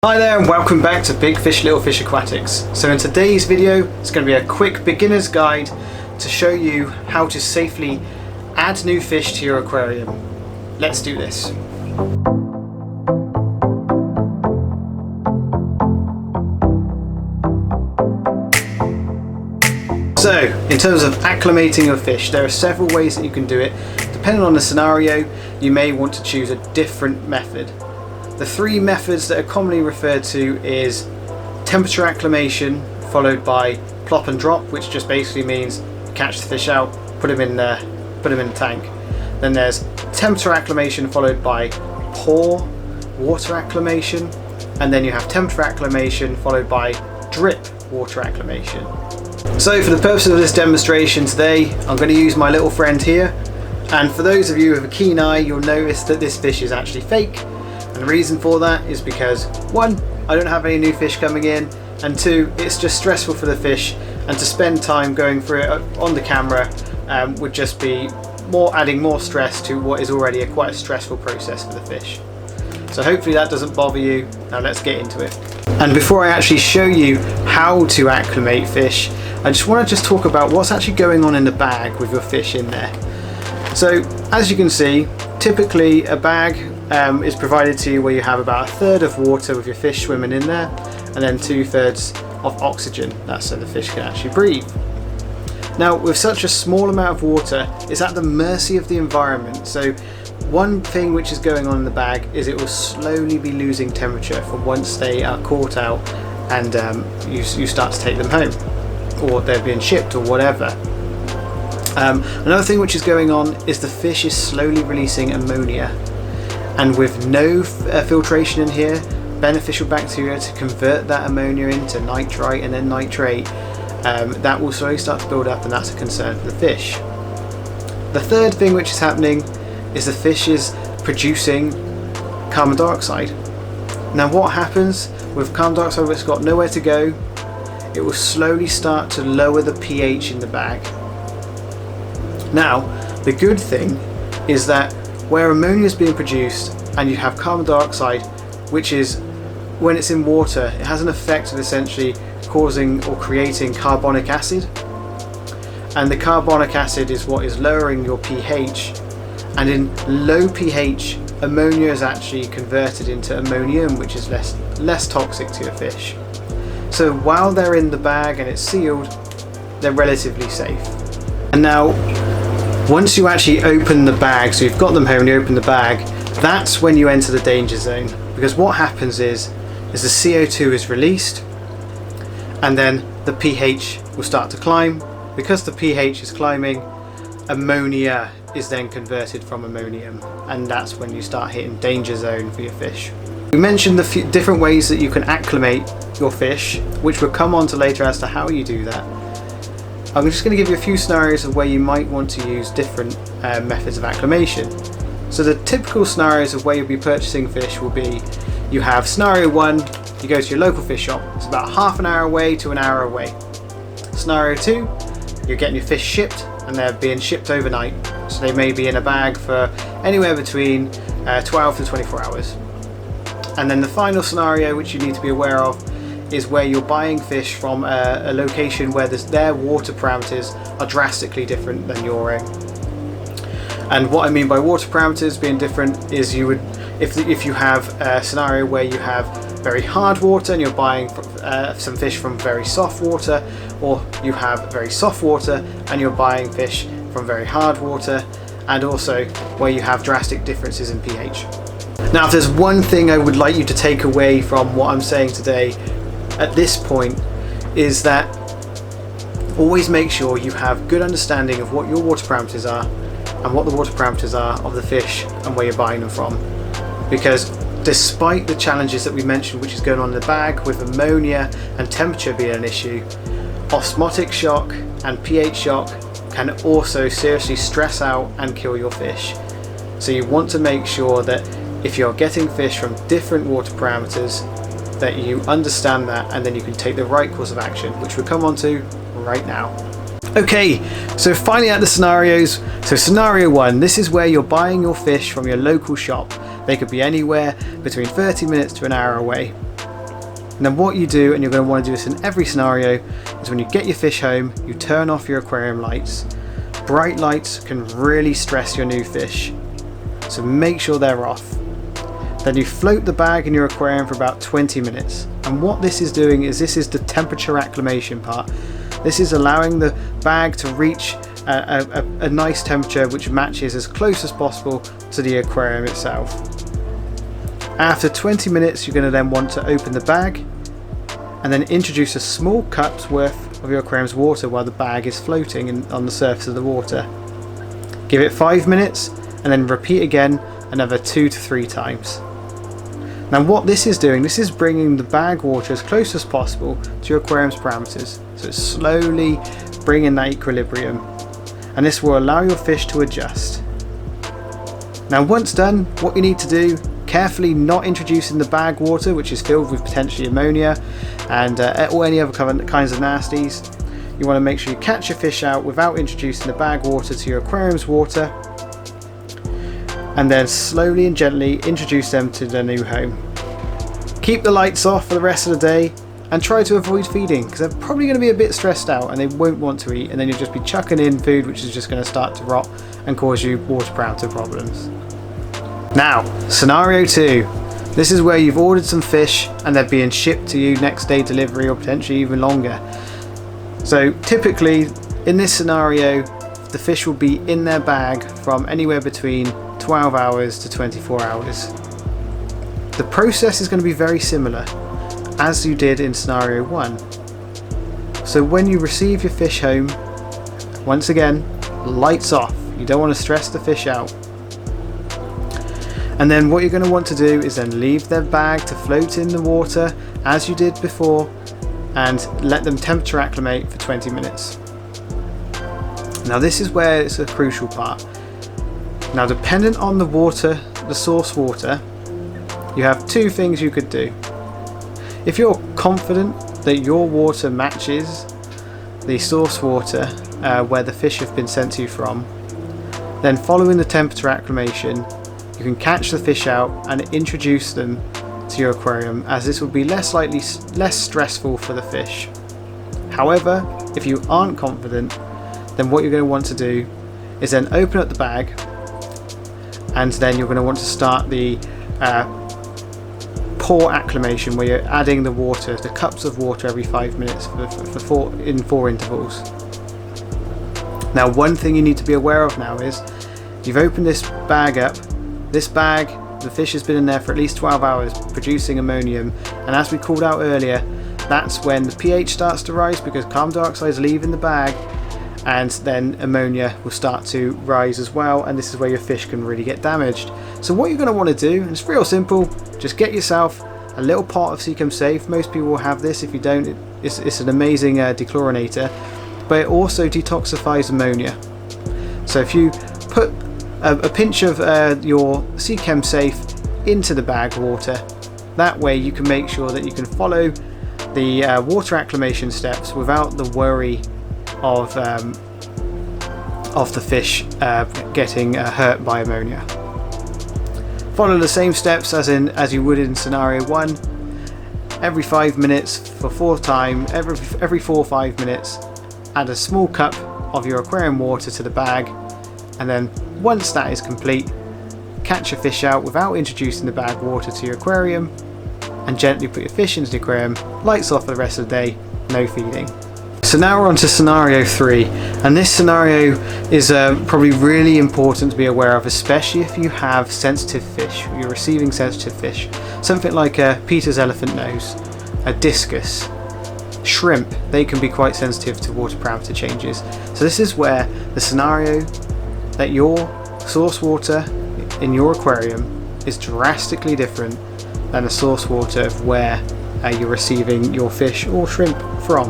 Hi there and welcome back to Big Fish Little Fish Aquatics. So in today's video it's going to be a quick beginner's guide to show you how to safely add new fish to your aquarium. Let's do this. So in terms of acclimating your fish, there are several ways that you can do it. Depending on the scenario, you may want to choose a different method. The three methods that are commonly referred to is temperature acclimation, followed by plop and drop, which just basically means catch the fish out, put them in the tank. Then there's temperature acclimation followed by pour water acclimation, and then you have temperature acclimation followed by drip water acclimation. So for the purpose of this demonstration today, I'm going to use my little friend here, and for those of you with a keen eye, you'll notice that this fish is actually fake. And the reason for that is because, one, I don't have any new fish coming in, and two, it's just stressful for the fish, and to spend time going through it on the camera would just be adding more stress to what is already quite a stressful process for the fish. So hopefully that doesn't bother you. Now let's get into it. And before I actually show you how to acclimate fish, I just want to talk about what's actually going on in the bag with your fish in there. So as you can see, typically a bag is provided to you where you have about a third of water with your fish swimming in there, and then 2/3 of oxygen. That's so the fish can actually breathe. Now with such a small amount of water, it's at the mercy of the environment. So one thing which is going on in the bag is it will slowly be losing temperature from once they are caught out and you start to take them home, or they're being shipped or whatever. Another thing which is going on is the fish is slowly releasing ammonia, and with no filtration in here, beneficial bacteria to convert that ammonia into nitrite and then nitrate, that will slowly start to build up, and that's a concern for the fish. The third thing which is happening is the fish is producing carbon dioxide. Now what happens with carbon dioxide when it's got nowhere to go? It will slowly start to lower the pH in the bag. Now the good thing is that where ammonia is being produced and you have carbon dioxide, which is, when it's in water, it has an effect of essentially causing or creating carbonic acid, and the carbonic acid is what is lowering your pH, and in low pH ammonia is actually converted into ammonium, which is less toxic to your fish. So while they're in the bag and it's sealed, they're relatively safe. And now once you actually open the bag, so you've got them home and you open the bag, that's when you enter the danger zone, because what happens is the CO2 is released and then the pH will start to climb. Because the pH is climbing, ammonia is then converted from ammonium, and that's when you start hitting danger zone for your fish. We mentioned the few different ways that you can acclimate your fish, which we'll come on to later as to how you do that. I'm just going to give you a few scenarios of where you might want to use different methods of acclimation. So the typical scenarios of where you'll be purchasing fish will be, you have scenario one, you go to your local fish shop, it's about half an hour away to an hour away. Scenario two, you're getting your fish shipped and they're being shipped overnight. So they may be in a bag for anywhere between 12 to 24 hours. And then the final scenario which you need to be aware of is where you're buying fish from a location where their water parameters are drastically different than your own. And what I mean by water parameters being different is you would, if you have a scenario where you have very hard water and you're buying some fish from very soft water, or you have very soft water and you're buying fish from very hard water, and also where you have drastic differences in pH. Now if there's one thing I would like you to take away from what I'm saying today at this point, is that always make sure you have good understanding of what your water parameters are and what the water parameters are of the fish and where you're buying them from. Because despite the challenges that we mentioned which is going on in the bag with ammonia and temperature being an issue, osmotic shock and pH shock can also seriously stress out and kill your fish. So you want to make sure that if you're getting fish from different water parameters, that you understand that, and then you can take the right course of action, which we'll come on to right now. Okay, so finally at the scenarios. So scenario one, this is where you're buying your fish from your local shop. They could be anywhere between 30 minutes to an hour away. And then what you do, and you're going to want to do this in every scenario, is when you get your fish home, you turn off your aquarium lights. Bright lights can really stress your new fish, so make sure they're off. Then you float the bag in your aquarium for about 20 minutes. And what this is doing is, this is the temperature acclimation part. This is allowing the bag to reach a nice temperature which matches as close as possible to the aquarium itself. After 20 minutes, you're going to then want to open the bag and then introduce a small cup's worth of your aquarium's water while the bag is floating on the surface of the water. Give it 5 minutes and then repeat again another 2 to 3 times. Now what this is doing, this is bringing the bag water as close as possible to your aquarium's parameters. So it's slowly bringing that equilibrium, and this will allow your fish to adjust. Now once done, what you need to do, carefully not introducing the bag water which is filled with potentially ammonia and or any other kinds of nasties. You want to make sure you catch your fish out without introducing the bag water to your aquarium's water, and then slowly and gently introduce them to their new home. Keep the lights off for the rest of the day and try to avoid feeding, because they're probably going to be a bit stressed out and they won't want to eat, and then you'll just be chucking in food which is just going to start to rot and cause you water parameter problems. Now, scenario 2. This is where you've ordered some fish and they're being shipped to you next day delivery, or potentially even longer. So typically in this scenario, the fish will be in their bag from anywhere between 12 hours to 24 hours. The process is going to be very similar as you did in scenario 1. So when you receive your fish home, once again, lights off. You don't want to stress the fish out. And then what you're going to want to do is then leave their bag to float in the water as you did before, and let them temperature acclimate for 20 minutes. Now this is where it's a crucial part. Now dependent on the water, the source water, you have 2 things you could do. If you're confident that your water matches the source water where the fish have been sent to you from, then following the temperature acclimation, you can catch the fish out and introduce them to your aquarium, as this will be less stressful for the fish. However, if you aren't confident, then what you're going to want to do is then open up the bag, and then you're going to want to start the pour acclimation, where you're adding the water, the cups of water every 5 minutes in 4 intervals. Now one thing you need to be aware of now is, you've opened this bag up. This bag, the fish has been in there for at least 12 hours producing ammonium, and as we called out earlier, that's when the pH starts to rise because carbon dioxide is leaving the bag, and then ammonia will start to rise as well, and this is where your fish can really get damaged. So what you're going to want to do, and it's real simple, just get yourself a little pot of Seachem Safe. Most people will have this. If you don't, it's an amazing dechlorinator, but it also detoxifies ammonia. So if you put a pinch of your Seachem Safe into the bag water, that way you can make sure that you can follow the water acclimation steps without the worry of the fish getting hurt by ammonia. Follow the same steps as you would in scenario 1. Every 5 minutes for 4 times, every 4 or 5 minutes, add a small cup of your aquarium water to the bag, and then once that is complete, catch your fish out without introducing the bag water to your aquarium, and gently put your fish into the aquarium, lights off for the rest of the day, no feeding. So now we're on to scenario 3, and this scenario is probably really important to be aware of, especially if you have sensitive fish, you're receiving sensitive fish. Something like a Peter's elephant nose, a discus, shrimp, they can be quite sensitive to water parameter changes. So this is where the scenario that your source water in your aquarium is drastically different than the source water of where you're receiving your fish or shrimp from.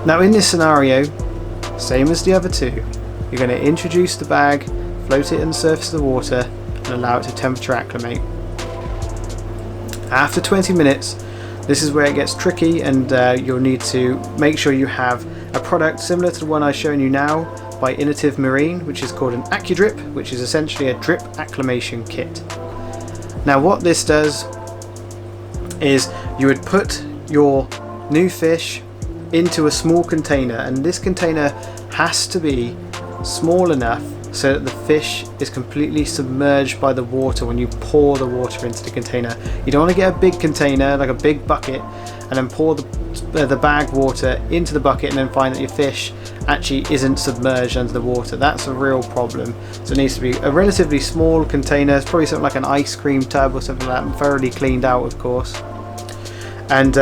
Now in this scenario, same as the other 2, you're going to introduce the bag, float it on the surface of the water, and allow it to temperature acclimate. After 20 minutes, this is where it gets tricky, and you'll need to make sure you have a product similar to the one I've shown you now by Innovative Marine, which is called an AccuDrip, which is essentially a drip acclimation kit. Now what this does is you would put your new fish into a small container, and this container has to be small enough so that the fish is completely submerged by the water when you pour the water into the container. You don't want to get a big container, like a big bucket, and then pour the bag water into the bucket and then find that your fish actually isn't submerged under the water. That's a real problem. So it needs to be a relatively small container. It's probably something like an ice cream tub or something like that, thoroughly cleaned out, of course. And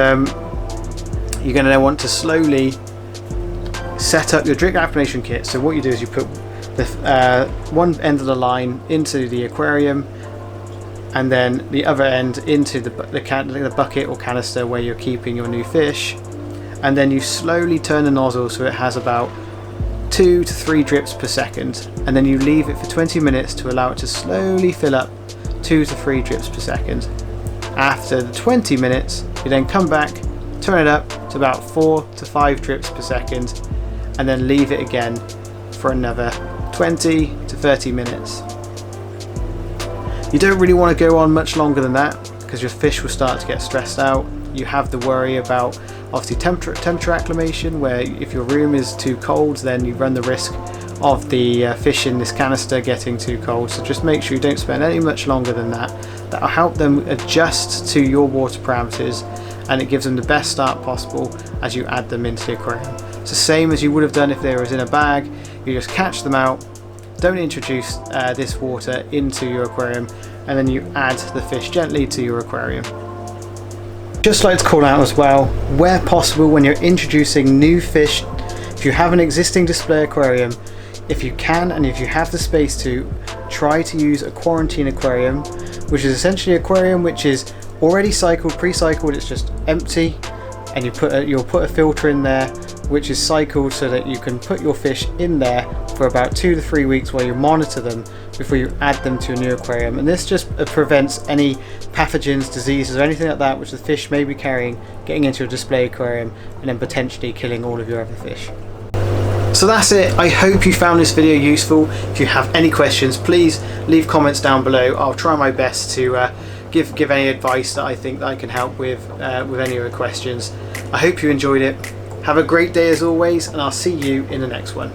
you're going to want to slowly set up your drip acclimation kit. So what you do is you put the one end of the line into the aquarium, and then the other end into the bucket or canister where you're keeping your new fish, and then you slowly turn the nozzle so it has about 2 to 3 drips per second, and then you leave it for 20 minutes to allow it to slowly fill up 2 to 3 drips per second. After the 20 minutes, you then come back, turn it up to about 4 to 5 drips per second, and then leave it again for another 20 to 30 minutes. You don't really want to go on much longer than that because your fish will start to get stressed out. You have the worry about obviously temperature acclimation, where if your room is too cold then you run the risk of the fish in this canister getting too cold. So just make sure you don't spend any much longer than that. That will help them adjust to your water parameters, and it gives them the best start possible as you add them into the aquarium. It's the same as you would have done if they were in a bag. You just catch them out, don't introduce this water into your aquarium, and then you add the fish gently to your aquarium. Just like to call out as well, where possible when you're introducing new fish, if you have an existing display aquarium, if you can and if you have the space to, try to use a quarantine aquarium, which is essentially an aquarium which is already cycled, pre-cycled, it's just empty, and you'll put a filter in there which is cycled so that you can put your fish in there for about 2 to 3 weeks while you monitor them before you add them to a new aquarium. And this just prevents any pathogens, diseases or anything like that which the fish may be carrying getting into a display aquarium and then potentially killing all of your other fish. So that's it. I hope you found this video useful. If you have any questions, please leave comments down below. I'll try my best to give any advice that I think that I can help with any of the questions. I hope you enjoyed it. Have a great day as always, and I'll see you in the next one.